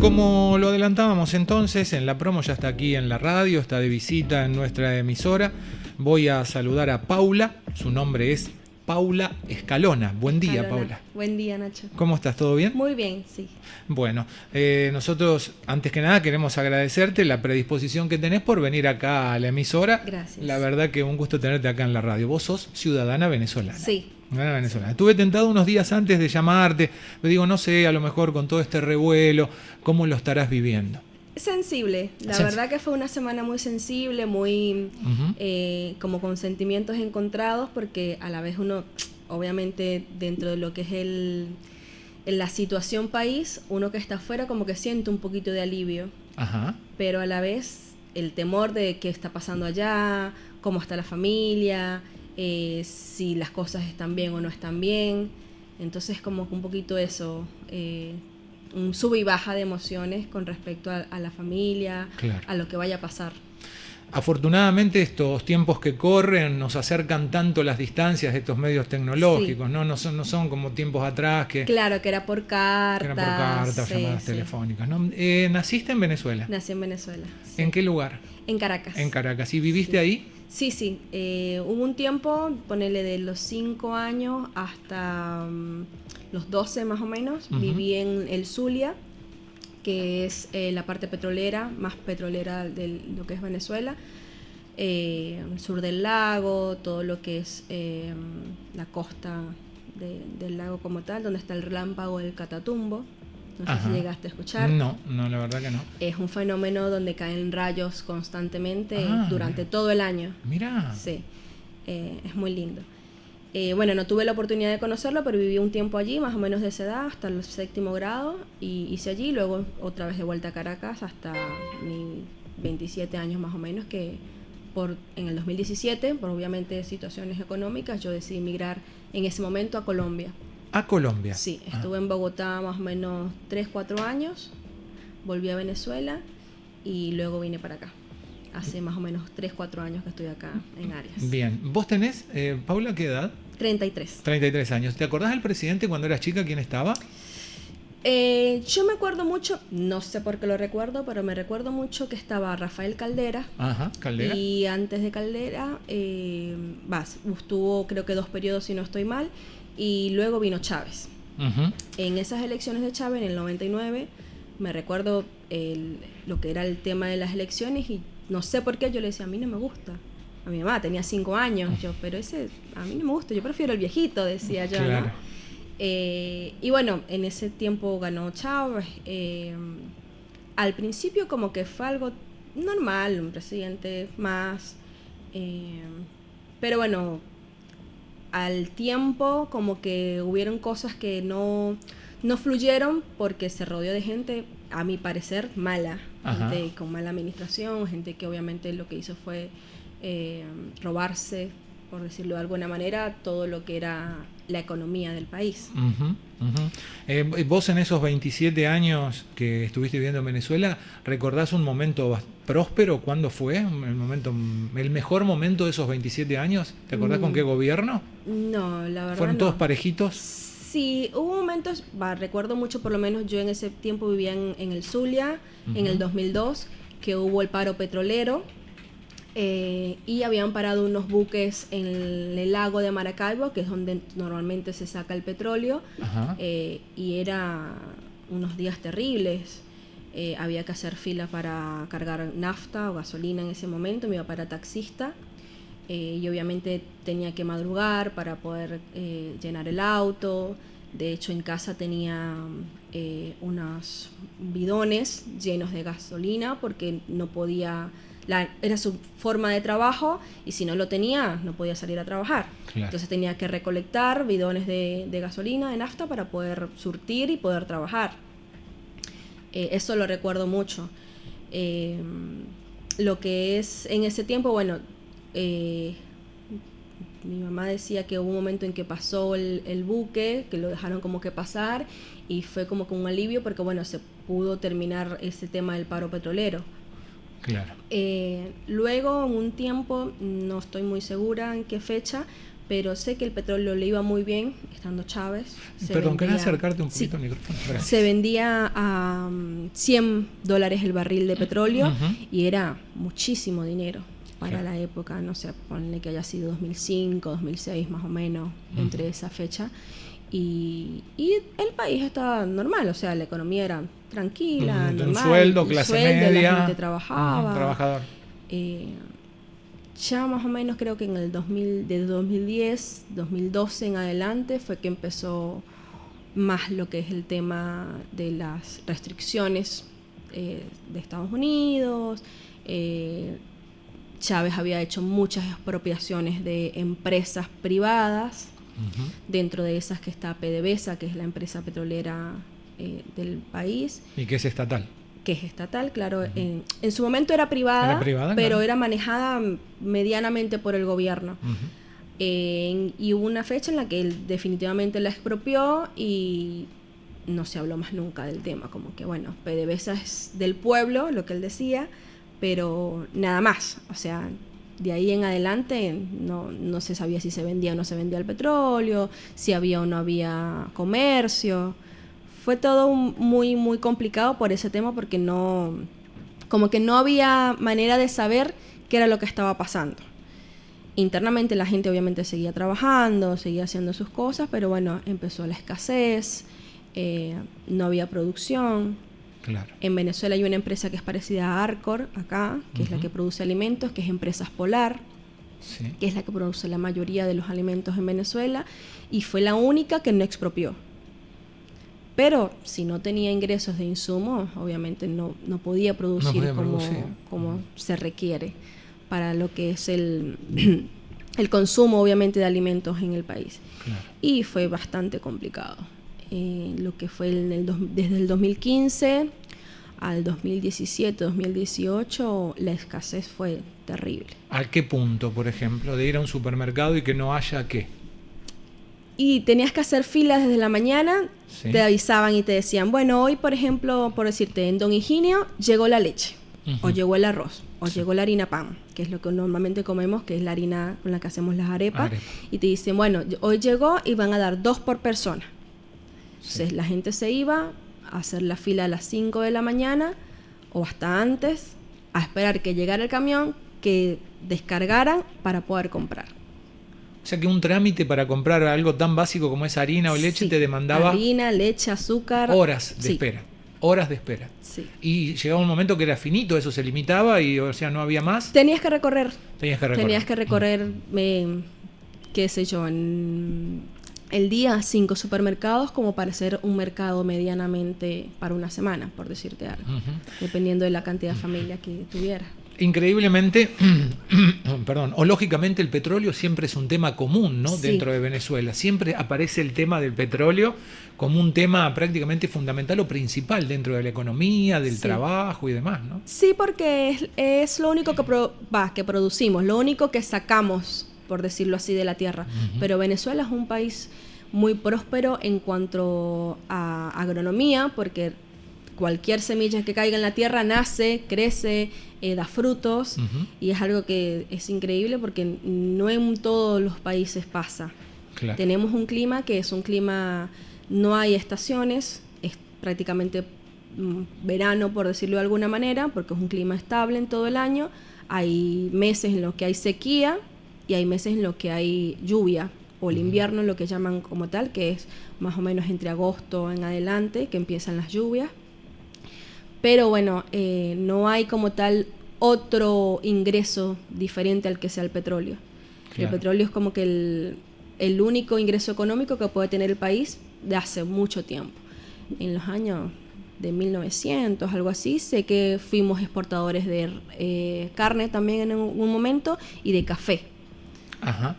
como lo adelantábamos entonces, en la promo ya está aquí en la radio, está de visita en nuestra emisora. Voy a saludar a Paula, su nombre es Paula Escalona. Buen día, Paula. Buen día, Nacho. ¿Cómo estás? ¿Todo bien? Muy bien, sí. Bueno, nosotros antes que nada queremos agradecerte la predisposición que tenés por venir acá a la emisora. Gracias. La verdad que un gusto tenerte acá en la radio. Vos sos ciudadana venezolana. Sí. Venezolana. Estuve tentado unos días antes de llamarte, me digo, no sé, a lo mejor con todo este revuelo, ¿cómo lo estarás viviendo? Sensible, la verdad que fue una semana muy sensible, muy como con sentimientos encontrados, porque a la vez uno, obviamente dentro de lo que es la situación país, uno que está afuera como que siente un poquito de alivio, pero a la vez el temor de qué está pasando allá, cómo está la familia, si las cosas están bien o no están bien. Entonces como que un poquito eso, un sube y baja de emociones con respecto a la familia, claro, a lo que vaya a pasar. Afortunadamente estos tiempos que corren nos acercan tanto las distancias de estos medios tecnológicos, sí. No son como tiempos atrás que... Claro, que era por cartas. Sí, llamadas telefónicas, ¿no? ¿Naciste en Venezuela? Nací en Venezuela. Sí. ¿En qué lugar? En Caracas. En Caracas. ¿Y viviste ahí? Sí. Hubo un tiempo, ponele de los 5 años hasta los 12 más o menos, viví en el Zulia, que es la parte petrolera, más petrolera de lo que es Venezuela, el sur del lago, todo lo que es la costa del lago como tal, donde está el relámpago del Catatumbo. No sé si llegaste a escuchar. No, la verdad que no. Es un fenómeno donde caen rayos constantemente durante todo el año. Mira. Sí, es muy lindo. Bueno, no tuve la oportunidad de conocerlo, pero viví un tiempo allí, más o menos de esa edad, hasta el 7º grado, y hice allí, luego otra vez de vuelta a Caracas hasta mis 27 años más o menos, que en el 2017, por obviamente situaciones económicas, yo decidí emigrar en ese momento a Colombia. ¿A Colombia? Sí, estuve en Bogotá más o menos 3-4 años, volví a Venezuela y luego vine para acá. Hace más o menos 3-4 años que estoy acá en Arias. Bien. ¿Vos tenés, Paula, qué edad? 33. 33 años. ¿Te acordás del presidente cuando eras chica? ¿Quién estaba? Yo me acuerdo mucho, no sé por qué lo recuerdo, pero me recuerdo mucho que estaba Rafael Caldera. Caldera. Y antes de Caldera, estuvo creo que 2 periodos si no estoy mal, y luego vino Chávez. En esas elecciones de Chávez, en el 99, me recuerdo lo que era el tema de las elecciones y no sé por qué yo le decía, a mí no me gusta. A mi mamá tenía 5 años, pero ese a mí no me gusta, yo prefiero el viejito, decía yo, claro. ¿No? Y bueno, en ese tiempo ganó Chávez. Al principio como que fue algo normal, un presidente más, pero bueno, al tiempo como que hubieron cosas que no fluyeron porque se rodeó de gente, a mi parecer, mala, gente con mala administración, gente que obviamente lo que hizo fue robarse, por decirlo de alguna manera, todo lo que era la economía del país. Vos en esos 27 años que estuviste viviendo en Venezuela, ¿recordás un momento próspero? ¿Cuándo fue el mejor momento de esos 27 años? ¿Te acordás con qué gobierno? No, la verdad ¿Fueron todos parejitos? Sí, hubo momentos, recuerdo mucho, por lo menos yo en ese tiempo vivía en el Zulia, en el 2002, que hubo el paro petrolero. Y habían parado unos buques en el lago de Maracaibo, que es donde normalmente se saca el petróleo, y eran unos días terribles. Había que hacer fila para cargar nafta o gasolina en ese momento. Me iba para taxista y obviamente tenía que madrugar para poder llenar el auto. De hecho, en casa tenía unos bidones llenos de gasolina porque no podía... era su forma de trabajo y si no lo tenía no podía salir a trabajar. Claro. Entonces tenía que recolectar bidones de gasolina, de nafta para poder surtir y poder trabajar. Eso lo recuerdo mucho. Lo que es en ese tiempo, bueno, mi mamá decía que hubo un momento en que pasó el buque, que lo dejaron como que pasar y fue como que un alivio porque bueno, se pudo terminar ese tema del paro petrolero. Claro. Luego, en un tiempo, no estoy muy segura en qué fecha, pero sé que el petróleo le iba muy bien estando Chávez. Perdón, ¿querés acercarte un poquito al micrófono? Gracias. Se vendía a $100 el barril de petróleo y era muchísimo dinero para la época, no sé, ponle que haya sido 2005, 2006 más o menos, entre esa fecha. Y el país estaba normal, o sea, la economía era tranquila, normal. Un sueldo, clase media. La gente trabajaba. Trabajador. Ya más o menos creo que en el 2010, 2012 en adelante fue que empezó más lo que es el tema de las restricciones de Estados Unidos. Chávez había hecho muchas expropiaciones de empresas privadas. Dentro de esas que está PDVSA, que es la empresa petrolera del país. Y que es estatal. Que es estatal, claro. En su momento era privada, pero claro, era manejada medianamente por el gobierno. Y hubo una fecha en la que él definitivamente la expropió y no se habló más nunca del tema. Como que, bueno, PDVSA es del pueblo, lo que él decía, pero nada más. O sea, de ahí en adelante no se sabía si se vendía o no se vendía el petróleo, si había o no había comercio. Fue todo muy, muy complicado por ese tema porque como que no había manera de saber qué era lo que estaba pasando. Internamente la gente obviamente seguía trabajando, seguía haciendo sus cosas, pero bueno, empezó la escasez, no había producción. Claro. En Venezuela hay una empresa que es parecida a Arcor, acá, que es la que produce alimentos, que es Empresas Polar, que es la que produce la mayoría de los alimentos en Venezuela, y fue la única que no expropió. Pero si no tenía ingresos de insumos, obviamente no podía producir como se requiere para lo que es el consumo, obviamente, de alimentos en el país. Claro. Y fue bastante complicado. Lo que fue desde el 2015 al 2017, 2018, la escasez fue terrible. ¿A qué punto, por ejemplo, de ir a un supermercado y que no haya qué? Y tenías que hacer filas desde la mañana, te avisaban y te decían, bueno, hoy, por ejemplo, por decirte, en Don Higinio llegó la leche, o llegó el arroz, o llegó la harina pan, que es lo que normalmente comemos, que es la harina con la que hacemos las arepas. Y te dicen, bueno, hoy llegó y van a dar 2 por persona. Entonces la gente se iba a hacer la fila a las 5 de la mañana o hasta antes, a esperar que llegara el camión, que descargaran para poder comprar. O sea que un trámite para comprar algo tan básico como es harina o leche te demandaba... harina, leche, azúcar... Horas de espera. Horas de espera. Sí. Y llegaba un momento que era finito, eso se limitaba y, o sea, no había más. Tenías que recorrer. Tenías que recorrer, qué sé yo, en el día 5 supermercados como para hacer un mercado medianamente para una semana, por decirte algo, dependiendo de la cantidad de familia que tuviera. Increíblemente, perdón, o lógicamente el petróleo siempre es un tema común, ¿no? Dentro de Venezuela. Siempre aparece el tema del petróleo como un tema prácticamente fundamental o principal dentro de la economía, del trabajo y demás, ¿no? Sí, porque es lo único que producimos, lo único que sacamos, por decirlo así, de la tierra. Pero Venezuela es un país muy próspero en cuanto a agronomía, porque cualquier semilla que caiga en la tierra nace, crece, da frutos, y es algo que es increíble porque no en todos los países pasa. Claro. Tenemos un clima que es un clima, no hay estaciones, es prácticamente verano, por decirlo de alguna manera, porque es un clima estable en todo el año. Hay meses en los que hay sequía y hay meses en los que hay lluvia, o el invierno, lo que llaman como tal, que es más o menos entre agosto en adelante, que empiezan las lluvias. Pero bueno, no hay como tal otro ingreso diferente al que sea el petróleo. Claro. El petróleo es como que el único ingreso económico que puede tener el país de hace mucho tiempo. En los años de 1900, algo así, sé que fuimos exportadores de carne también en un momento y de café. Ajá.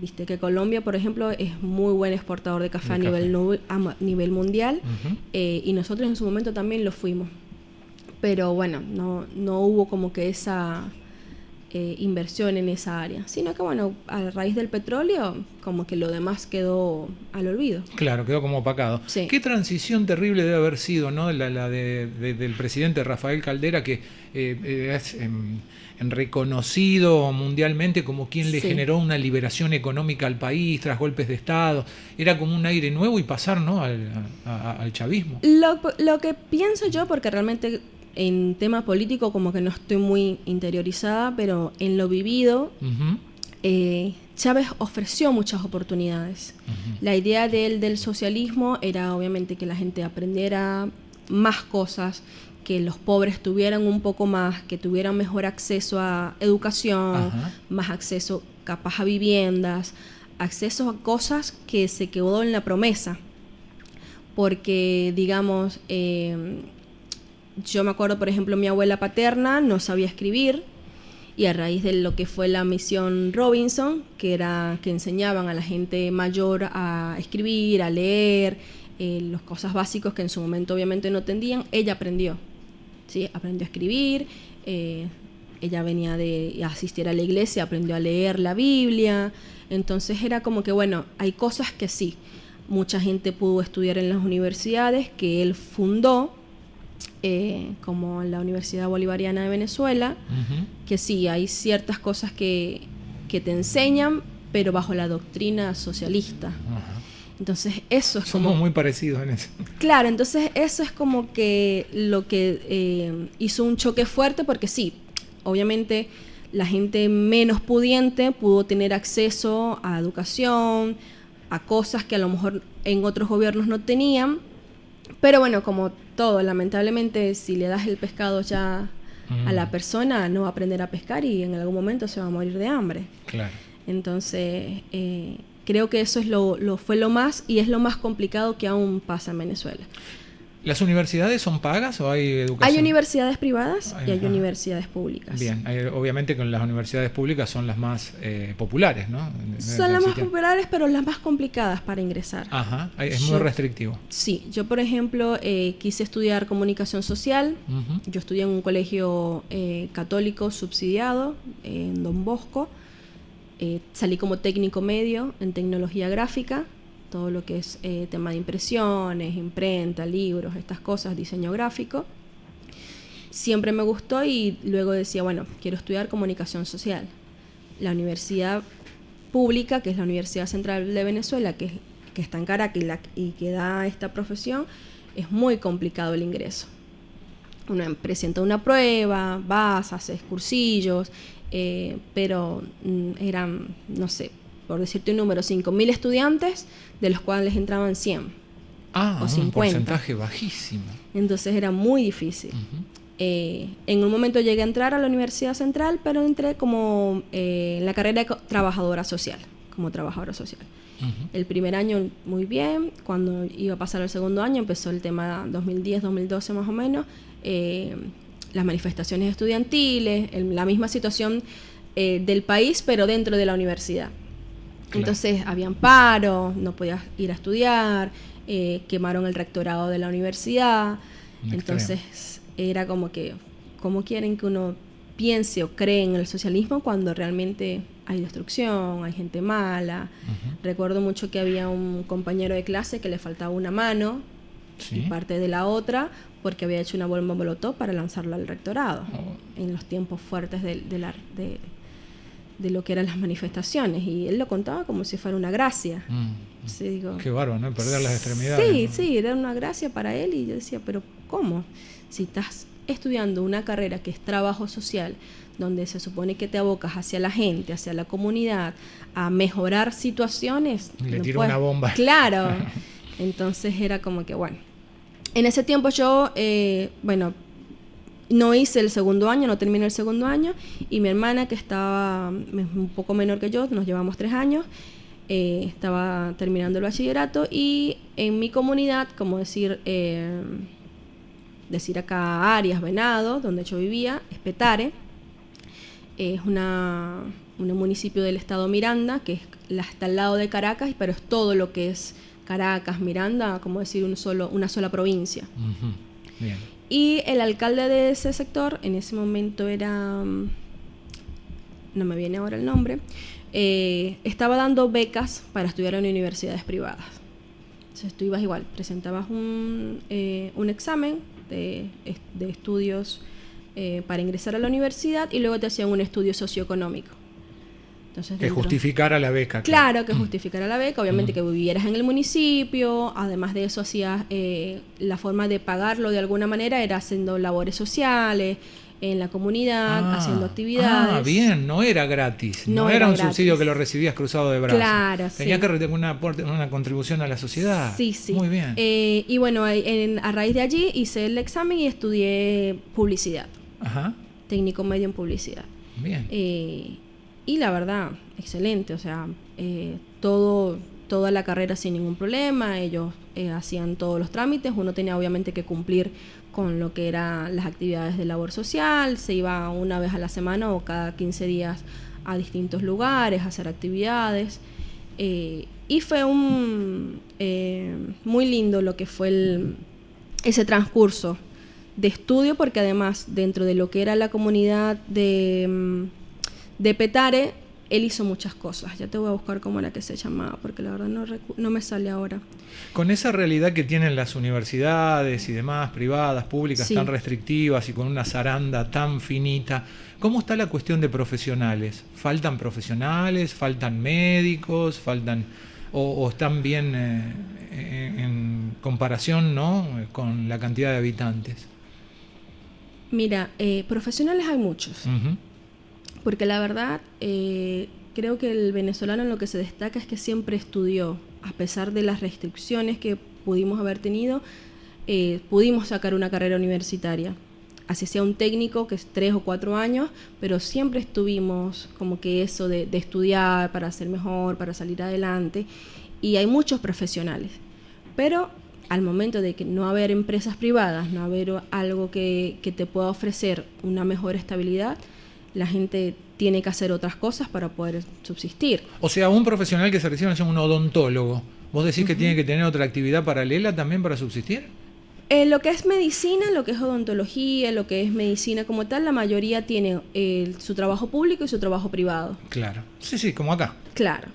Viste que Colombia, por ejemplo, es muy buen exportador de café a nivel mundial, y nosotros en su momento también lo fuimos. Pero bueno, no hubo como que esa inversión en esa área, sino que bueno, a raíz del petróleo como que lo demás quedó al olvido. Claro, quedó como opacado. Sí. Qué transición terrible debe haber sido, ¿no? La del presidente Rafael Caldera, que es reconocido mundialmente como quien le Sí. generó una liberación económica al país tras golpes de Estado. Era como un aire nuevo y pasar, ¿no? al chavismo. Lo que pienso yo, porque realmente en tema político como que no estoy muy interiorizada, pero en lo vivido, Chávez ofreció muchas oportunidades. La idea del socialismo era obviamente que la gente aprendiera más cosas, que los pobres tuvieran un poco más, que tuvieran mejor acceso a educación, más acceso capaz a viviendas, acceso a cosas que se quedó en la promesa. Porque, digamos, yo me acuerdo, por ejemplo, mi abuela paterna no sabía escribir, y a raíz de lo que fue la misión Robinson, que enseñaban a la gente mayor a escribir, a leer, las cosas básicas que en su momento obviamente no entendían, ella aprendió, ¿sí? Aprendió a escribir, ella venía de asistir a la iglesia, aprendió a leer la Biblia, entonces era como que bueno, hay cosas que sí, mucha gente pudo estudiar en las universidades que él fundó, como la Universidad Bolivariana de Venezuela, que sí, hay ciertas cosas que te enseñan, pero bajo la doctrina socialista. Entonces eso es Somos muy parecidos en eso. Claro, entonces eso es como que lo que hizo un choque fuerte, porque sí, obviamente la gente menos pudiente pudo tener acceso a educación, a cosas que a lo mejor en otros gobiernos no tenían, pero bueno, como todo, lamentablemente si le das el pescado ya a la persona, no va a aprender a pescar y en algún momento se va a morir de hambre. Claro. Entonces, creo que eso es fue lo más, y es lo más complicado que aún pasa en Venezuela. ¿Las universidades son pagas o hay educación? Hay universidades privadas y hay universidades públicas. Bien, obviamente con las universidades públicas son las más populares, ¿no? Son las más populares, pero las más complicadas para ingresar. Ajá, es muy restrictivo. Sí, yo por ejemplo quise estudiar comunicación social. Yo estudié en un colegio católico subsidiado en Don Bosco. Salí como técnico medio en tecnología gráfica, todo lo que es tema de impresiones, imprenta, libros, estas cosas, diseño gráfico. Siempre me gustó y luego decía, bueno, quiero estudiar comunicación social. La universidad pública, que es la Universidad Central de Venezuela, que está en Caracas y que da esta profesión, es muy complicado el ingreso. Uno presenta una prueba, vas, haces cursillos, pero eran, no sé, por decirte un número, 5.000 estudiantes, de los cuales entraban 100 o 50. Un porcentaje bajísimo. Entonces era muy difícil. En un momento llegué a entrar a la Universidad Central, pero entré como en la carrera de trabajadora social, como trabajadora social. El primer año muy bien, cuando iba a pasar al segundo año empezó el tema 2010, 2012 más o menos, las manifestaciones estudiantiles, la misma situación del país, pero dentro de la universidad. Claro. Entonces habían paros, no podías ir a estudiar, quemaron el rectorado de la universidad. Entonces era como que, ¿cómo quieren que uno piense o cree en el socialismo cuando realmente hay destrucción, hay gente mala? Recuerdo mucho que había un compañero de clase que le faltaba una mano y parte de la otra porque había hecho una bomba molotov para lanzarla al rectorado en los tiempos fuertes de lo que eran las manifestaciones, y él lo contaba como si fuera una gracia. Sí, digo, qué bárbaro, ¿no? Perder las extremidades. Sí, ¿no? sí, era una gracia para él, y yo decía, pero ¿cómo? Si estás estudiando una carrera que es trabajo social, donde se supone que te abocas hacia la gente, hacia la comunidad, a mejorar situaciones. Le tiró una bomba. Claro. Entonces era como que, bueno. En ese tiempo yo, no hice el segundo año, no terminé el segundo año, y mi hermana, que estaba un poco menor que yo, nos llevamos 3 años, estaba terminando el bachillerato, y en mi comunidad, como decir acá Arias, Venado, donde yo vivía, es Petare, es un municipio del estado Miranda, que está al lado de Caracas, pero es todo lo que es Caracas, Miranda, como decir una sola provincia. Bien. Y el alcalde de ese sector en ese momento era no me viene ahora el nombre, estaba dando becas para estudiar en universidades privadas. Entonces tú ibas igual, presentabas un examen de estudios para ingresar a la universidad y luego te hacían un estudio socioeconómico. Entonces, que justificara la beca. Claro, que justificara la beca, obviamente que vivieras en el municipio, además de eso hacías, la forma de pagarlo de alguna manera era haciendo labores sociales en la comunidad, haciendo actividades. Ah, bien, no era gratis, no era un subsidio que lo recibías cruzado de brazos. Claro, Tenías que retener una contribución a la sociedad. Sí, sí. Muy bien. Y bueno, a raíz de allí hice el examen y estudié publicidad. Ajá. Técnico medio en publicidad. Bien. Y la verdad, excelente, o sea, toda la carrera sin ningún problema, ellos hacían todos los trámites, uno tenía obviamente que cumplir con lo que eran las actividades de labor social, se iba una vez a la semana o cada 15 días a distintos lugares a hacer actividades, y fue muy lindo lo que fue ese transcurso de estudio, porque además dentro de lo que era la comunidad de Petare, él hizo muchas cosas. Ya te voy a buscar cómo era que se llamaba, porque la verdad no me sale ahora. Con esa realidad que tienen las universidades y demás, privadas, públicas, sí, tan restrictivas y con una zaranda tan finita, ¿cómo está la cuestión de profesionales? ¿Faltan profesionales? ¿Faltan médicos? ¿O están bien en comparación, ¿no?, con la cantidad de habitantes? Mira, profesionales hay muchos. Uh-huh. Porque la verdad, creo que el venezolano en lo que se destaca es que siempre estudió. A pesar de las restricciones que pudimos haber tenido, pudimos sacar una carrera universitaria. Así sea un técnico que es 3 o 4 años, pero siempre estuvimos como que eso de estudiar para ser mejor, para salir adelante. Y hay muchos profesionales. Pero al momento de que no haber empresas privadas, no haber algo que te pueda ofrecer una mejor estabilidad, la gente tiene que hacer otras cosas para poder subsistir. O sea, un profesional que se recibe es un odontólogo. ¿Vos decís que tiene que tener otra actividad paralela también para subsistir? Lo que es medicina, lo que es odontología, lo que es medicina como tal, la mayoría tiene su trabajo público y su trabajo privado. Claro. Sí, como acá. Claro.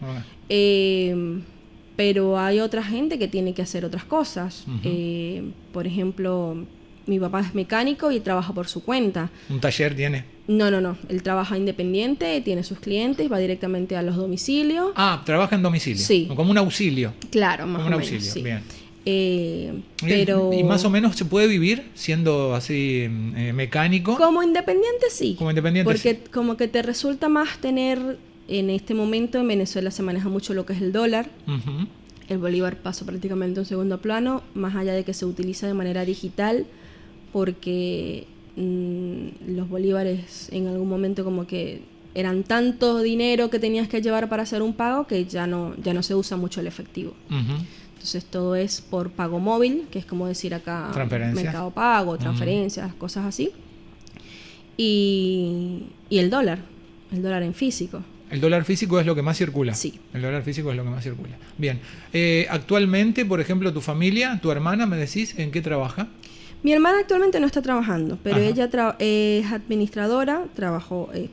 Pero hay otra gente que tiene que hacer otras cosas. Uh-huh. Por ejemplo, mi papá es mecánico y trabaja por su cuenta. ¿Un taller tiene? No. Él trabaja independiente, tiene sus clientes, va directamente a los domicilios. Ah, trabaja en domicilio. Sí. Como un auxilio. Claro, más como o un menos. Auxilio. Sí. Bien. Pero ¿Y más o menos se puede vivir siendo así mecánico? Como independiente, sí. Como independiente, porque sí. Como que te resulta más tener, en este momento en Venezuela se maneja mucho lo que es el dólar. Uh-huh. El bolívar pasó prácticamente a un segundo plano, más allá de que se utiliza de manera digital, porque los bolívares en algún momento como que eran tanto dinero que tenías que llevar para hacer un pago que ya no se usa mucho el efectivo. Uh-huh. Entonces todo es por pago móvil, que es como decir acá Mercado Pago, transferencias, uh-huh, cosas así. Y el dólar en físico. ¿El dólar físico es lo que más circula? Sí. El dólar físico es lo que más circula. Bien. Actualmente, por ejemplo, tu familia, tu hermana, me decís, ¿en qué trabaja? Mi hermana actualmente no está trabajando, pero Ajá, ella es administradora,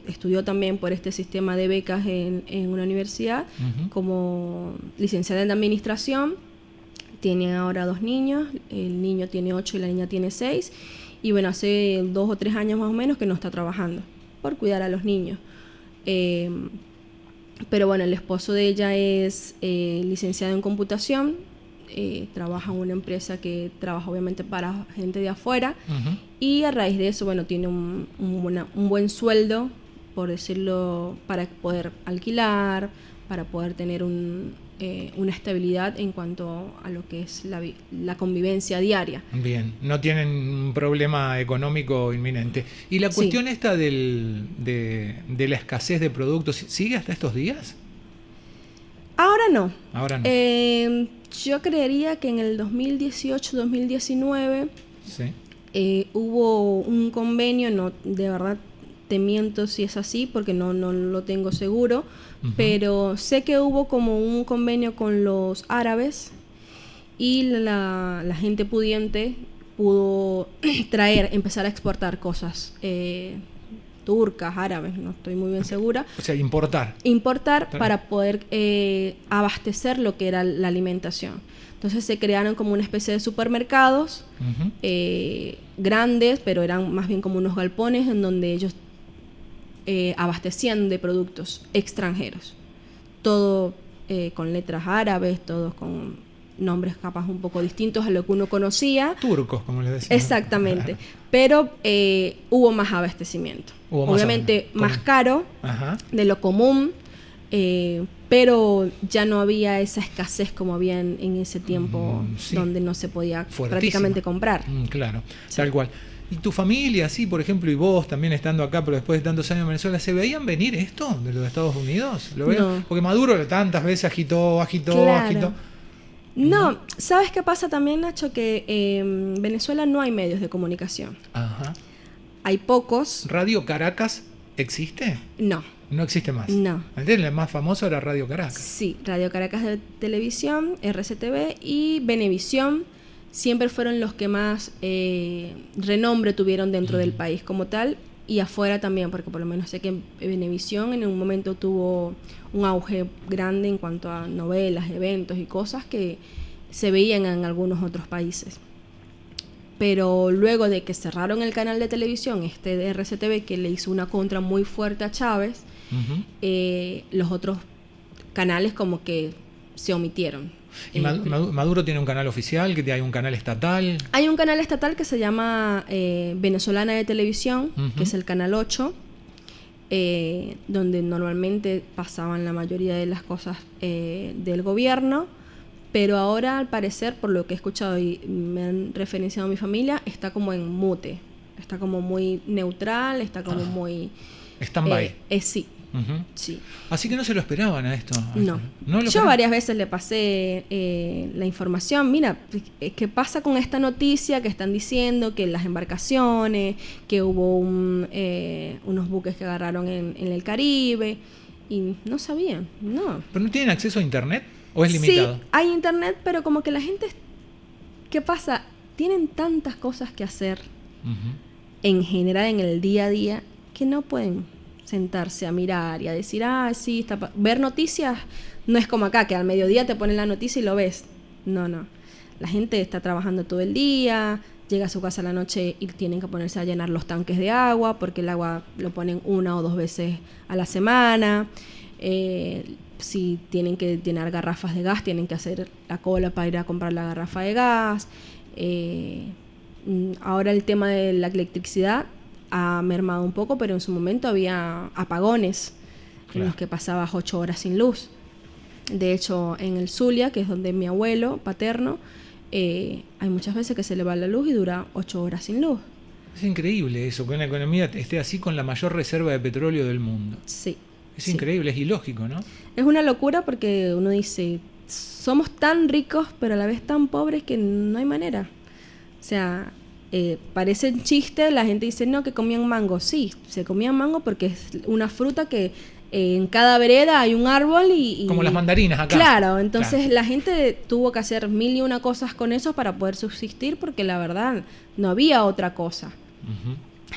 estudió también por este sistema de becas en una universidad, uh-huh, como licenciada en administración. Tiene ahora 2 niños, el niño tiene 8 y la niña tiene 6. Y bueno, hace 2 o 3 años más o menos que no está trabajando por cuidar a los niños. Pero bueno, el esposo de ella es licenciado en computación, trabaja en una empresa que trabaja obviamente para gente de afuera, uh-huh, y a raíz de eso, bueno, tiene un buen sueldo, por decirlo, para poder alquilar, para poder tener una estabilidad en cuento a lo que es la convivencia diaria. Bien, no tienen un problema económico inminente. ¿Y la cuestión esta de la escasez de productos sigue hasta estos días? Ahora no. Yo creería que en el 2018-2019 sí, hubo un convenio, no, de verdad te miento si es así porque no lo tengo seguro, uh-huh, pero sé que hubo como un convenio con los árabes y la gente pudiente pudo empezar a exportar cosas turcas, árabes, no estoy muy bien segura. O sea, importar. Importar para poder abastecer lo que era la alimentación. Entonces se crearon como una especie de supermercados grandes, pero eran más bien como unos galpones en donde ellos abastecían de productos extranjeros. Todo con letras árabes, todos con nombres capaz un poco distintos a lo que uno conocía. Turcos, como les decía. Exactamente. Pero hubo más abastecimiento. Obviamente más caro de lo común, pero ya no había esa escasez como había en ese tiempo donde no se podía prácticamente comprar. Claro, tal cual. ¿Y tu familia, sí, por ejemplo, y vos también estando acá, pero después de tantos años en Venezuela, ¿se veían venir esto de los Estados Unidos? ¿Lo veían? No. Porque Maduro tantas veces agitó. No, ¿sabes qué pasa también, Nacho? Que en Venezuela no hay medios de comunicación. Ajá. Hay pocos. ¿Radio Caracas existe? No. No existe más. No. El más famoso era Radio Caracas. Sí, Radio Caracas de televisión, RCTV y Venevisión siempre fueron los que más renombre tuvieron dentro del país como tal y afuera también, porque por lo menos sé que Venevisión en un momento tuvo un auge grande en cuanto a novelas, eventos y cosas que se veían en algunos otros países. Pero luego de que cerraron el canal de televisión, de RCTV, que le hizo una contra muy fuerte a Chávez, los otros canales como que se omitieron. ¿Y Maduro tiene un canal oficial? ¿Que hay un canal estatal? Hay un canal estatal que se llama Venezolana de Televisión, que es el canal 8, donde normalmente pasaban la mayoría de las cosas del gobierno, pero ahora al parecer, por lo que he escuchado y me han referenciado a mi familia, está como en mute, está como muy neutral, está como muy... Stand-by. Sí. Sí. Así que no se lo esperaban a esto. No. Yo varias veces le pasé la información. Mira, ¿qué pasa con esta noticia que están diciendo que las embarcaciones, que hubo unos buques que agarraron en el Caribe? Y no sabían, no. ¿Pero no tienen acceso a internet? ¿O es limitado? Sí, hay internet, pero como que la gente... ¿Qué pasa? Tienen tantas cosas que hacer en general en el día a día que no pueden sentarse a mirar y a decir, sí, ver noticias no es como acá, que al mediodía te ponen la noticia y lo ves. No. La gente está trabajando todo el día, llega a su casa a la noche y tienen que ponerse a llenar los tanques de agua, porque el agua lo ponen 1 o 2 veces a la semana. Si tienen que llenar garrafas de gas, tienen que hacer la cola para ir a comprar la garrafa de gas. Ahora el tema de la electricidad ha mermado un poco, pero en su momento había apagones en los que pasabas 8 horas sin luz. De hecho, en el Zulia, que es donde mi abuelo paterno, hay muchas veces que se le va la luz y dura 8 horas sin luz. Es increíble eso, que una economía esté así con la mayor reserva de petróleo del mundo. Sí. Es increíble, es ilógico, ¿no? Es una locura porque uno dice, somos tan ricos, pero a la vez tan pobres que no hay manera. O sea... parece un chiste, la gente dice, no, que comían mango. Sí, se comían mango porque es una fruta que en cada vereda hay un árbol y... Como las mandarinas acá. Claro, entonces la gente tuvo que hacer 1001 cosas con eso para poder subsistir porque la verdad no había otra cosa.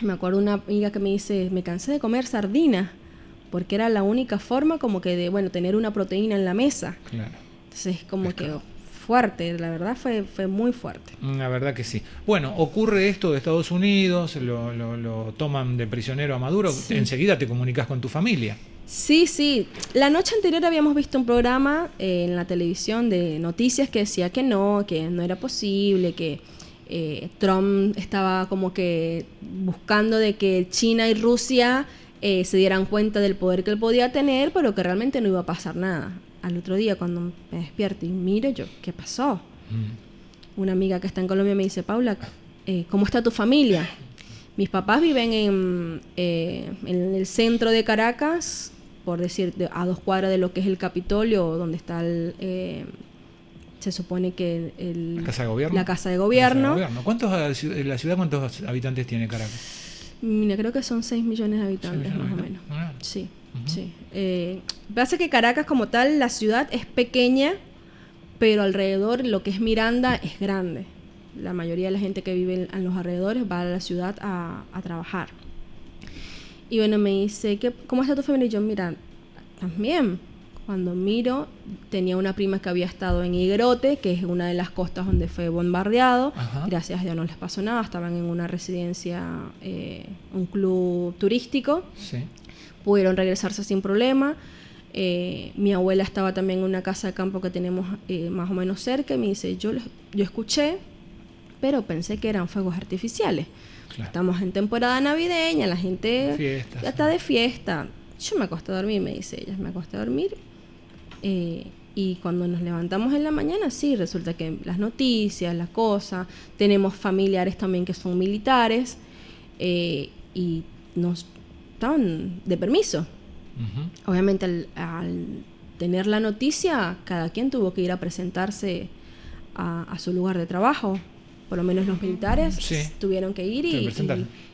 Me acuerdo una amiga que me dice, me cansé de comer sardinas porque era la única forma como que de, tener una proteína en la mesa. Claro. Entonces como que... fuerte, la verdad fue muy fuerte. La verdad que sí. Bueno, ocurre esto de Estados Unidos, lo toman de prisionero a Maduro, enseguida te comunicas con tu familia. Sí. La noche anterior habíamos visto un programa en la televisión de noticias que decía que no era posible, que Trump estaba como que buscando de que China y Rusia se dieran cuenta del poder que él podía tener, pero que realmente no iba a pasar nada. Al otro día cuando me despierto y miro yo, ¿qué pasó? Una amiga que está en Colombia me dice, Paula, ¿cómo está tu familia? Mis papás viven en el centro de Caracas, por decir, a 2 cuadras de lo que es el Capitolio, donde está se supone que ¿La Casa de Gobierno? La Casa de Gobierno. ¿La ciudad cuántos habitantes tiene Caracas? Mira, creo que son 6 millones de habitantes, más o menos. Sí. Sí. Pasa que Caracas como tal, la ciudad es pequeña, pero alrededor lo que es Miranda es grande. La mayoría de la gente que vive en los alrededores va a la ciudad a trabajar. Y bueno, me dice, ¿cómo está tu familia? Y yo, mira, también. Cuando miro, tenía una prima que había estado en Higuerote, que es una de las costas donde fue bombardeado. Ajá. Gracias a Dios no les pasó nada, estaban en una residencia, un club turístico. Sí. Pudieron regresarse sin problema. Mi abuela estaba también en una casa de campo que tenemos más o menos cerca y me dice, yo escuché, pero pensé que eran fuegos artificiales. Claro. Estamos en temporada navideña, la gente Fiestas, ya está de fiesta. Yo me acosté a dormir, me dice ella, me acosté a dormir. Y cuando nos levantamos en la mañana, sí, resulta que las noticias, las cosas, tenemos familiares también que son militares y nos estaban de permiso. Uh-huh. Obviamente al tener la noticia, cada quien tuvo que ir a presentarse a su lugar de trabajo. Por lo menos los militares sí. Tuvieron que ir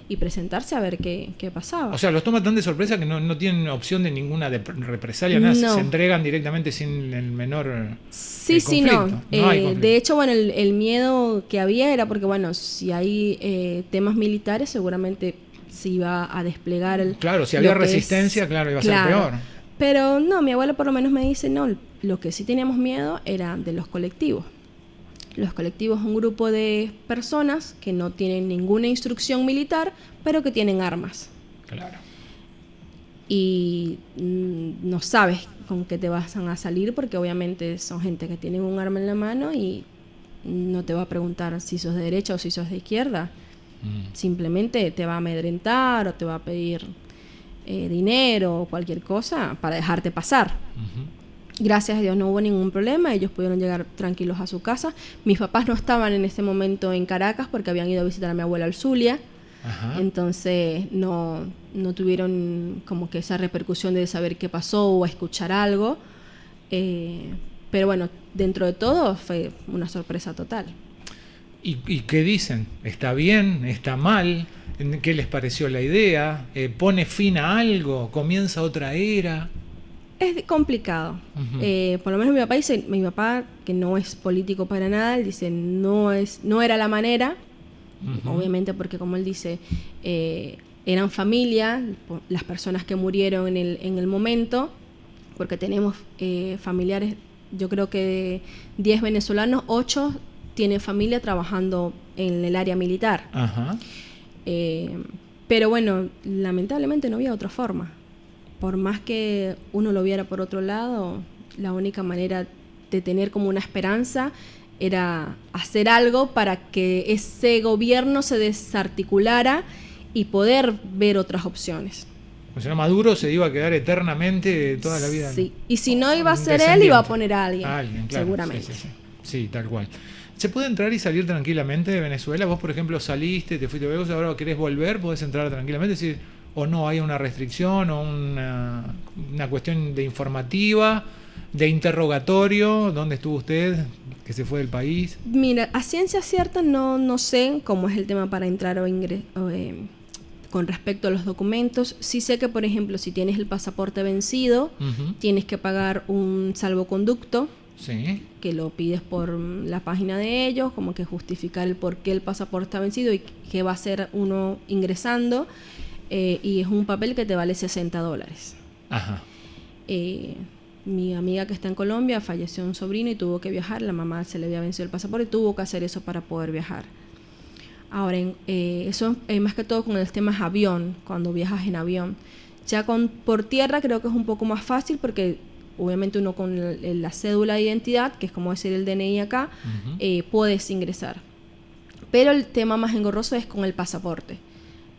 y presentarse a ver qué pasaba. O sea, los toma tan de sorpresa que no tienen opción de ninguna represalia, nada, no. Se entregan directamente sin el menor conflicto. No hay conflicto. De hecho, bueno, el miedo que había era porque, bueno, si hay temas militares, seguramente se iba a desplegar Claro, si había resistencia, claro, iba a ser peor. Pero no, mi abuela por lo menos me dice, no, lo que sí teníamos miedo era de los colectivos. Los colectivos es un grupo de personas que no tienen ninguna instrucción militar, pero que tienen armas. Claro. Y no sabes con qué te vas a salir, porque obviamente son gente que tienen un arma en la mano y no te va a preguntar si sos de derecha o si sos de izquierda. Simplemente te va a amedrentar o te va a pedir dinero o cualquier cosa para dejarte pasar. Uh-huh. Gracias a Dios no hubo ningún problema, ellos pudieron llegar tranquilos a su casa. Mis papás no estaban en ese momento en Caracas porque habían ido a visitar a mi abuela al Zulia. Ajá. Entonces no tuvieron como que esa repercusión de saber qué pasó o escuchar algo. Pero bueno, dentro de todo fue una sorpresa total. ¿Y qué dicen? ¿Está bien? ¿Está mal? ¿Qué les pareció la idea? ¿Pone fin a algo? ¿Comienza otra era? Es complicado. Uh-huh. Por lo menos mi papá, que no es político para nada, él dice no era la manera. Uh-huh. Obviamente porque, como él dice, eran familia, las personas que murieron en el momento, porque tenemos familiares, yo creo que de 10 venezolanos, 8 tienen familia trabajando en el área militar. Uh-huh. Pero bueno, lamentablemente no había otra forma. Por más que uno lo viera por otro lado, la única manera de tener como una esperanza era hacer algo para que ese gobierno se desarticulara y poder ver otras opciones. O sea, Maduro se iba a quedar eternamente toda la vida. Sí, y si no iba a ser él, iba a poner a alguien claro, seguramente. Sí, tal cual. ¿Se puede entrar y salir tranquilamente de Venezuela? Vos, por ejemplo, saliste, te fuiste a Venezuela, ahora querés volver, podés entrar tranquilamente, decir, o no hay una restricción o una cuestión de informativa, de interrogatorio, ¿dónde estuvo usted que se fue del país? Mira, a ciencia cierta no sé cómo es el tema para entrar con respecto a los documentos. Sí sé que, por ejemplo, si tienes el pasaporte vencido, uh-huh. tienes que pagar un salvoconducto. Sí. Que lo pides por la página de ellos, como que justificar el por qué el pasaporte está vencido y qué va a hacer uno ingresando. Y es un papel que te vale $60. Ajá. Mi amiga que está en Colombia falleció un sobrino y tuvo que viajar. La mamá se le había vencido el pasaporte y tuvo que hacer eso para poder viajar. Ahora, eso más que todo con el tema avión, cuando viajas en avión. Ya por tierra creo que es un poco más fácil porque obviamente uno con la cédula de identidad, que es como decir el DNI acá, uh-huh. Puedes ingresar. Pero el tema más engorroso es con el pasaporte.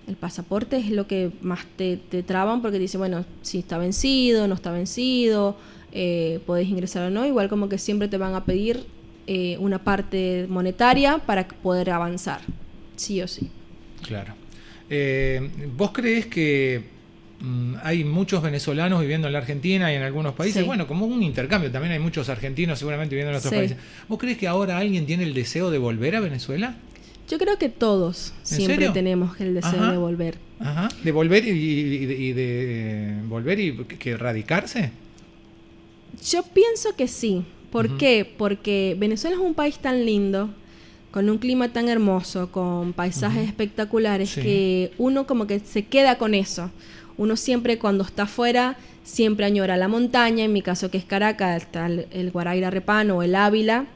El pasaporte es lo que más te traban porque te dicen, bueno, si está vencido, no está vencido, podés ingresar o no. Igual como que siempre te van a pedir una parte monetaria para poder avanzar, sí o sí. Claro. ¿Vos creés que hay muchos venezolanos viviendo en la Argentina y en algunos países? Sí. Bueno, como un intercambio, también hay muchos argentinos seguramente viviendo en otros países. ¿Vos creés que ahora alguien tiene el deseo de volver a Venezuela? Yo creo que todos siempre tenemos el deseo de volver. Ajá. ¿De volver y de volver y que radicarse? Yo pienso que sí. ¿Por qué? Porque Venezuela es un país tan lindo, con un clima tan hermoso, con paisajes espectaculares, que uno como que se queda con eso. uno siempre cuando está afuera, siempre añora la montaña. En mi caso, que es Caracas, está el Guaraíra Repano o el Ávila,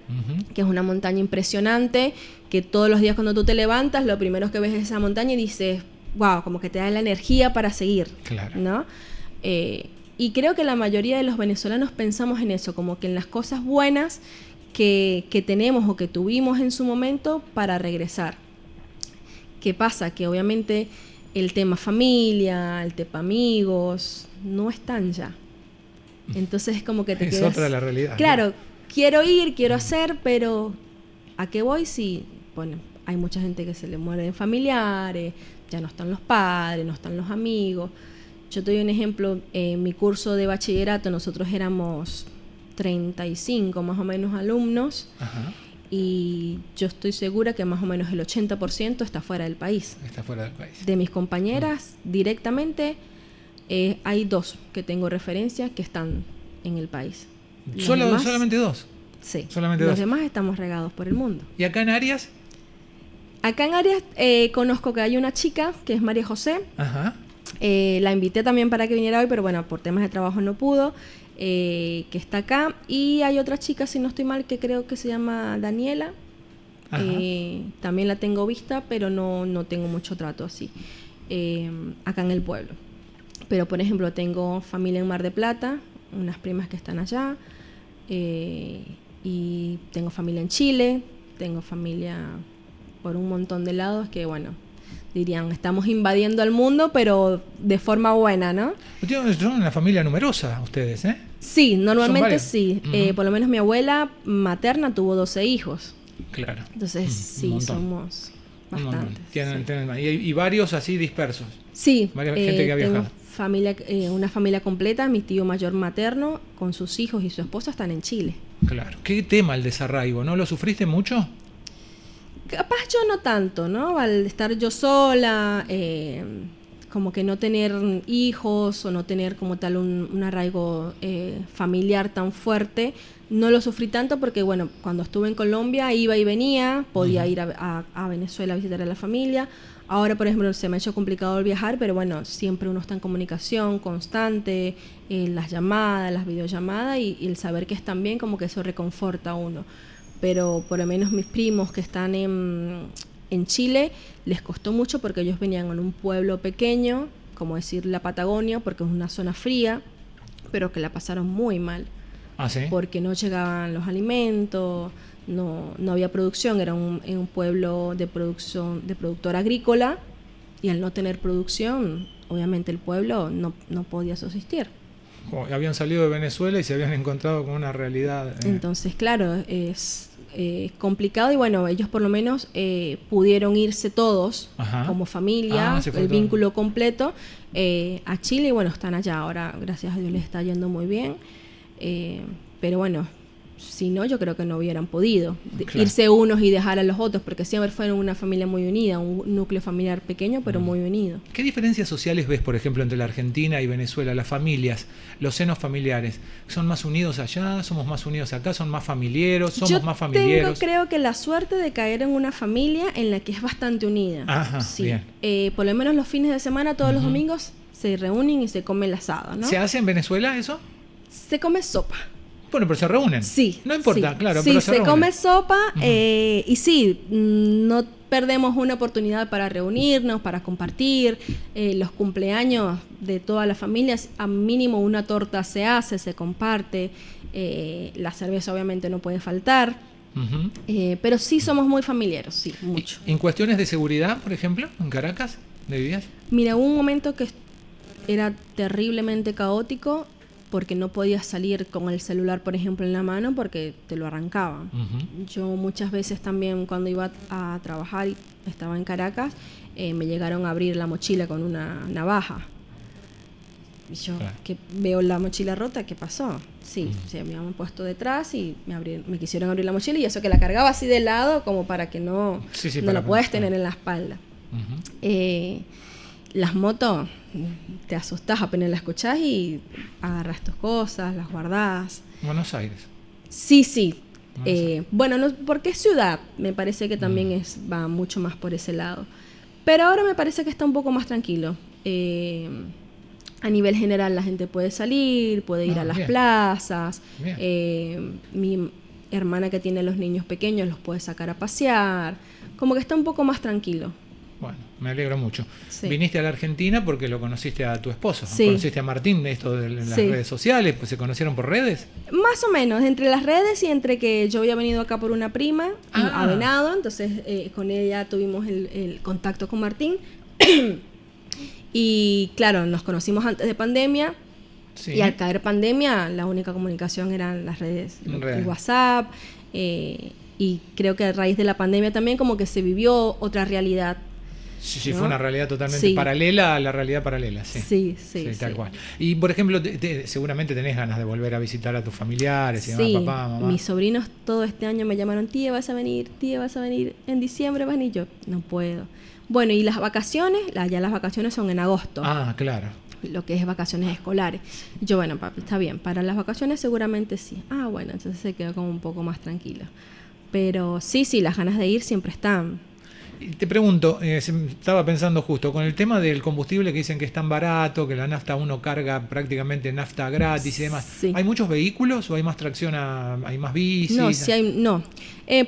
que es una montaña impresionante, que todos los días cuando tú te levantas, lo primero que ves es esa montaña y dices, wow, como que te da la energía para seguir, claro, ¿no? Y creo que la mayoría de los venezolanos pensamos en eso, como que en las cosas buenas que tenemos o que tuvimos en su momento para regresar. ¿Qué pasa? Que obviamente el tema familia, el tema amigos, no están ya. Entonces es como que te quedas... Es otra la realidad. Claro, ¿no? Quiero ir, quiero hacer, pero ¿a qué voy? Si, bueno, hay mucha gente que se le mueren familiares, ya no están los padres, no están los amigos. Yo te doy un ejemplo, en mi curso de bachillerato nosotros éramos 35 más o menos alumnos. Ajá. Y yo estoy segura que más o menos el 80% está fuera del país. Está fuera del país. De mis compañeras, directamente, hay 2 que tengo referencia que están en el país. ¿Solamente 2? Sí. Solamente los 2. demás estamos regados por el mundo. ¿Y acá en Arias? Acá en Arias conozco que hay una chica que es María José. Ajá. La invité también para que viniera hoy, pero bueno, por temas de trabajo no pudo. Que está acá. Y hay otra chica, si no estoy mal, que creo que se llama Daniela. También la tengo vista, pero no tengo mucho trato así. Acá en el pueblo. Pero, por ejemplo, tengo familia en Mar de Plata, unas primas que están allá. Y tengo familia en Chile. Tengo familia por un montón de lados que, bueno, dirían, estamos invadiendo al mundo, pero de forma buena, ¿no? Son una familia numerosa ustedes, ¿eh? Sí, normalmente sí. Por lo menos mi abuela materna tuvo 12 hijos. Claro. Entonces, sí, somos bastantes. Tienen, y varios así dispersos. Sí. Varias gente que ha viajado. Una familia completa, mi tío mayor materno, con sus hijos y su esposa, están en Chile. Claro. ¿Qué tema el desarraigo? ¿No lo sufriste mucho? Capaz yo no tanto, ¿no? Al estar yo sola, como que no tener hijos o no tener como tal un arraigo familiar tan fuerte, no lo sufrí tanto porque, bueno, cuando estuve en Colombia iba y venía, podía ir a Venezuela a visitar a la familia. Ahora, por ejemplo, se me ha hecho complicado el viajar, pero bueno, siempre uno está en comunicación constante, las llamadas, las videollamadas y el saber que están bien, como que eso reconforta a uno. Pero por lo menos mis primos que están en Chile, les costó mucho porque ellos venían en un pueblo pequeño, como decir la Patagonia, porque es una zona fría, pero que la pasaron muy mal. ¿Ah, sí? Porque no llegaban los alimentos, no había producción, era un pueblo de productor agrícola, y al no tener producción, obviamente el pueblo no podía subsistir. Habían salido de Venezuela y se habían encontrado con una realidad. Entonces, claro, es complicado y bueno, ellos por lo menos pudieron irse todos como familia, el vínculo completo a Chile y bueno, están allá ahora, gracias a Dios les está yendo muy bien, pero bueno, si no, yo creo que no hubieran podido irse unos y dejar a los otros, porque siempre fueron una familia muy unida, un núcleo familiar pequeño, pero muy unido. ¿Qué diferencias sociales ves, por ejemplo, entre la Argentina y Venezuela? Las familias, los senos familiares, ¿son más unidos allá? ¿Somos más unidos acá? ¿Son más familiares? ¿Somos más familiares? Yo creo que la suerte de caer en una familia en la que es bastante unida. Ajá, sí. Bien. Por lo menos los fines de semana, todos los domingos, se reúnen y se come el asado, ¿no? ¿Se hace en Venezuela eso? Se come sopa. Bueno, pero se reúnen. Sí. No importa, claro, sí, pero se reúnen. Come sopa y sí, no perdemos una oportunidad para reunirnos, para compartir. Los cumpleaños de todas las familias, a mínimo una torta se hace, se comparte. La cerveza obviamente no puede faltar. Pero sí somos muy familiares, sí, mucho. ¿En cuestiones de seguridad, por ejemplo, en Caracas, de vivías? Mira, hubo un momento que era terriblemente caótico, porque no podías salir con el celular, por ejemplo, en la mano porque te lo arrancaban. Yo muchas veces también cuando iba a trabajar y estaba en Caracas, me llegaron a abrir la mochila con una navaja. Y yo que veo la mochila rota, ¿qué pasó? Sí, se me habían puesto detrás y me quisieron abrir la mochila y eso que la cargaba así de lado como para que no la puedas tener en la espalda. Las motos, te asustás apenas las escuchás y agarras tus cosas, las guardás. Buenos Aires. Sí. Bueno, no, porque es ciudad, me parece que también va mucho más por ese lado. Pero ahora me parece que está un poco más tranquilo. A nivel general la gente puede salir, puede ir a las bien. plazas. Bien. Mi hermana que tiene los niños pequeños los puede sacar a pasear. Como que está un poco más tranquilo. Bueno, me alegro mucho. Sí. Viniste a la Argentina porque lo conociste a tu esposo. Sí. Conociste a Martín de esto de las Sí. redes sociales, pues se conocieron por redes. Más o menos, entre las redes y entre que yo había venido acá por una prima a Venado, entonces con ella tuvimos el contacto con Martín. Y claro, nos conocimos antes de pandemia. Sí. Y al caer pandemia, la única comunicación eran las redes, el WhatsApp. Y creo que a raíz de la pandemia también como que se vivió otra realidad. Sí, ¿no? fue una realidad totalmente paralela a la realidad paralela, sí. Sí, tal cual. Y por ejemplo, seguramente tenés ganas de volver a visitar a tus familiares, y demás, papá, mamá. Mis sobrinos todo este año me llamaron, tía, vas a venir, en diciembre vas a venir. Yo, no puedo. Bueno, y las vacaciones, ya las vacaciones son en agosto. Ah, claro. Lo que es vacaciones escolares. Yo, bueno, papi, está bien, para las vacaciones seguramente sí. Ah, bueno, entonces se quedó como un poco más tranquilo. Pero sí, las ganas de ir siempre están. Y te pregunto, estaba pensando justo, con el tema del combustible que dicen que es tan barato, que la nafta uno carga prácticamente nafta gratis y demás. Sí. ¿Hay muchos vehículos o hay más tracción, hay más bicis? No, sí hay, no.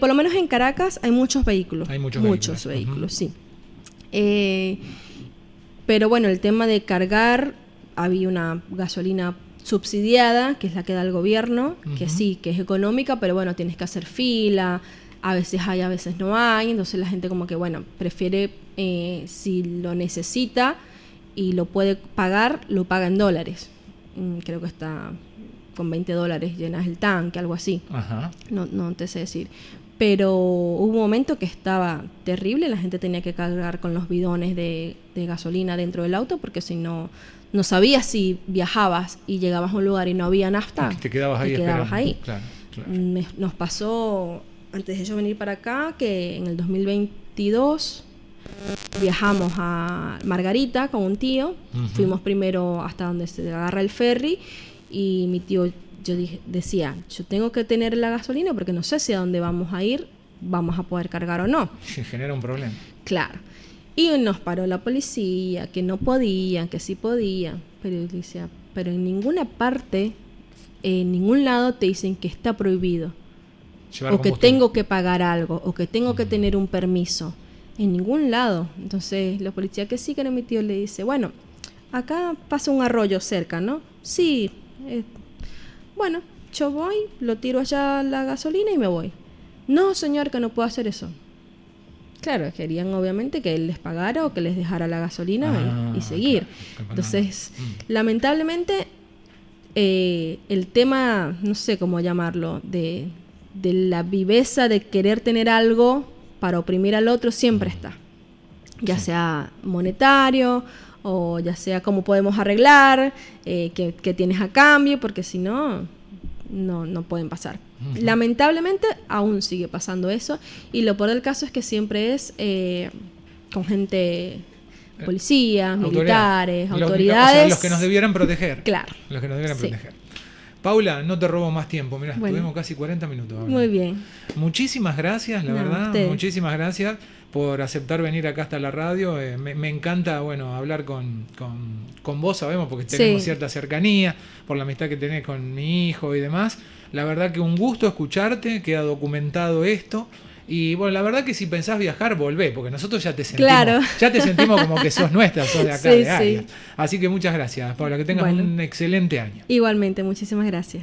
Por lo menos en Caracas hay muchos vehículos. Hay muchos vehículos, sí. Pero bueno, el tema de cargar, había una gasolina subsidiada, que es la que da el gobierno, que sí, que es económica, pero bueno, tienes que hacer fila, a veces hay, a veces no hay, entonces la gente como que, bueno, prefiere, si lo necesita y lo puede pagar, lo paga en dólares. Creo que está con $20 llenas el tanque, algo así. Ajá. No te sé decir. Pero hubo un momento que estaba terrible, la gente tenía que cargar con los bidones de gasolina dentro del auto, porque si no sabías si viajabas y llegabas a un lugar y no había nafta, te quedabas ahí esperando. Claro. Nos pasó, antes de yo venir para acá, que en el 2022 viajamos a Margarita con un tío. Fuimos primero hasta donde se agarra el ferry y mi tío, decía, yo tengo que tener la gasolina porque no sé si a dónde vamos a ir vamos a poder cargar o no. Genera un problema. Claro. Y nos paró la policía, que no podían, que sí podían. Pero decía, pero en ninguna parte, en ningún lado te dicen que está prohibido. Llevar o que tengo que pagar algo, o que tengo que tener un permiso. En ningún lado. Entonces, los policías que sí, que era mi tío, le dice, bueno, acá pasa un arroyo cerca, ¿no? Sí. Bueno, yo voy, lo tiro allá la gasolina y me voy. No, señor, que no puedo hacer eso. Claro, querían obviamente que él les pagara o que les dejara la gasolina y seguir. Claro. Entonces, lamentablemente, el tema, no sé cómo llamarlo, de la viveza de querer tener algo para oprimir al otro siempre está. Ya sea monetario o ya sea cómo podemos arreglar, qué tienes a cambio, porque si no, no pueden pasar. Lamentablemente aún sigue pasando eso, y lo peor del caso es que siempre es con gente, policías, militares, autoridades. O sea, los que nos debieran proteger. Claro. Los que nos debieran proteger. Paula, no te robo más tiempo. Mirá, tuvimos casi 40 minutos ahora. Muy bien. Muchísimas gracias, la verdad. Muchísimas gracias por aceptar venir acá hasta la radio. Me encanta, hablar con vos, sabemos, porque tenemos cierta cercanía, por la amistad que tenés con mi hijo y demás. La verdad que un gusto escucharte, queda documentado esto. Y bueno, la verdad que si pensás viajar, volvé, porque nosotros ya te sentimos como que sos nuestra, sos de acá, de Arias. Así que muchas gracias, Paula, que tengas un excelente año. Igualmente, muchísimas gracias.